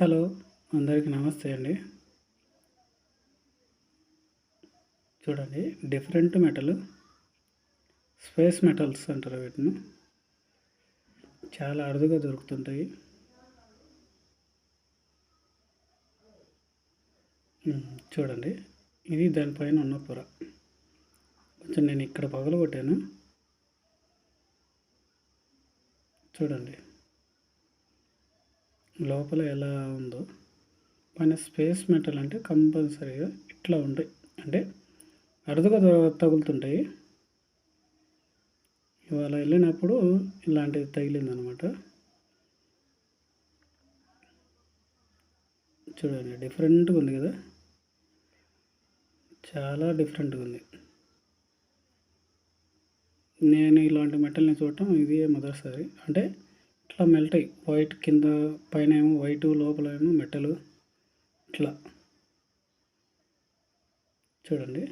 Hello, అందరికీ నమస్తే అండి. చూడండి, డిఫరెంట్ మెటల్ స్పేస్ మెటల్స్ అంటారు వీటిని. చాలా అరుదుగా దొరుకుతుంటాయి. చూడండి, ఇది దానిపైన ఉన్న పొర. కొంచెం నేను ఇక్కడ పగలగొట్టాను. చూడండి లోపల ఎలా ఉందో. పైన స్పేస్ మెటల్ అంటే కంపల్సరీగా ఇట్లా ఉంటాయి, అంటే అరుదుగా తగులుతుంటాయి. ఇవాళ వెళ్ళినప్పుడు ఇలాంటిది తగిలిందనమాట. చూడండి, డిఫరెంట్గా ఉంది కదా, చాలా డిఫరెంట్గా ఉంది. నేను ఇలాంటి మెటల్ని చూడటం ఇది మొదటిసారి. అంటే ఇట్లా మెల్ట్ అయ్యి వైట్ కింద పైన ఏమో వైట్, లోపల ఏమో మెటల్ ఇట్లా. చూడండి,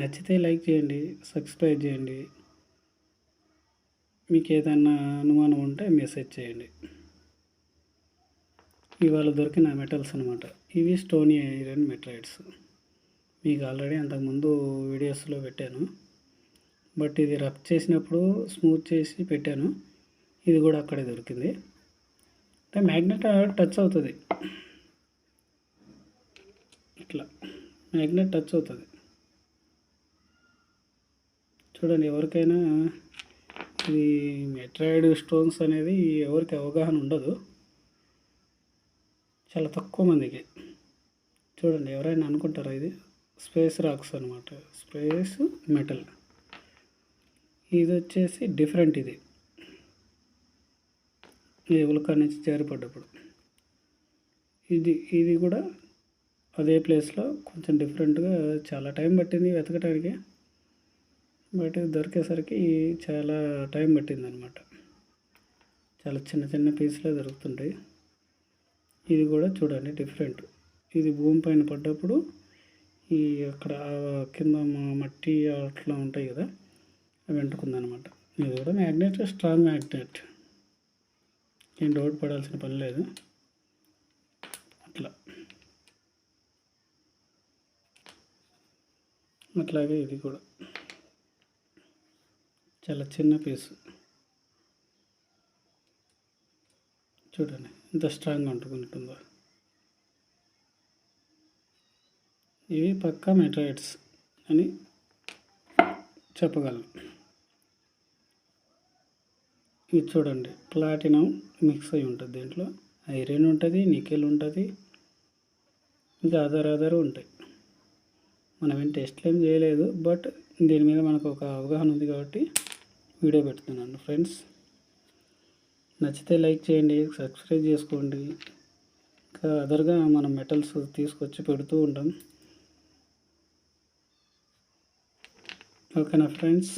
నచ్చితే లైక్ చేయండి, సబ్స్క్రైబ్ చేయండి. మీకు ఏదైనా అనుమానం ఉంటే మెసేజ్ చేయండి. ఇవాళ దొరికిన మెటల్స్ అనమాట. ఇవి స్టోనీ ఐరన్ మెటరైట్స్. మీకు ఆల్రెడీ అంతకుముందు వీడియోస్లో పెట్టాను, బట్ ఇది రబ్ చేసినప్పుడు స్మూత్ చేసి పెట్టాను. ఇది కూడా అక్కడే దొరికింది. అంటే మ్యాగ్నెట్ టచ్ అవుతుంది, ఇట్లా మ్యాగ్నెట్ టచ్ అవుతుంది. చూడండి, ఎవరికైనా ఇది మెటరాయిడ్ స్టోన్స్ అనేది ఎవరికి అవగాహన ఉండదు, చాలా తక్కువ మందికి. చూడండి, ఎవరైనా అనుకుంటారా ఇది స్పేస్ రాక్స్ అనమాట, స్పేస్ మెటల్. ఇది వచ్చేసి డిఫరెంట్. ఇది ఉల్కా నుంచి జారిపడ్డప్పుడు ఇది కూడా అదే ప్లేస్లో కొంచెం డిఫరెంట్గా చాలా టైం పట్టింది వెతకడానికి. బట్ దొరికేసరికి చాలా టైం పట్టింది అనమాట. చాలా చిన్న చిన్న పీసులే దొరుకుతుంటాయి. ఇది కూడా చూడండి డిఫరెంట్. ఇది భూమి పైన పడ్డప్పుడు ఈ అక్కడ కింద మట్టి అట్లా ఉంటాయి కదా, అవి అంటుకుందనమాట. ఇది కూడా మ్యాగ్నెట్, స్ట్రాంగ్ మ్యాగ్నెట్, ఏం డౌట్ పడాల్సిన పని లేదు. అట్లాగే ఇది కూడా చాలా చిన్న పీసు. చూడండి ఎంత స్ట్రాంగ్గా అంటుకుంటుందో. ఇవి పక్కా మెటరాయిడ్స్ అని చెప్పగలను. ఇది చూడండి, ప్లాటినం మిక్స్ అయి ఉంటుంది. దీంట్లో ఐరన్ ఉంటుంది, నికెల్ ఉంటుంది, ఇంకా అదర్ ఉంటాయి. మనం ఏం టెస్ట్లు ఏం చేయలేదు, బట్ దీని మీద మనకు ఒక అవగాహన ఉంది కాబట్టి వీడియో పెడుతున్నాను ఫ్రెండ్స్. నచ్చితే లైక్ చేయండి, సబ్స్క్రైబ్ చేసుకోండి. ఇంకా అదర్గా మనం మెటల్స్ తీసుకొచ్చి పెడుతూ ఉంటాం. ఓకేనా ఫ్రెండ్స్.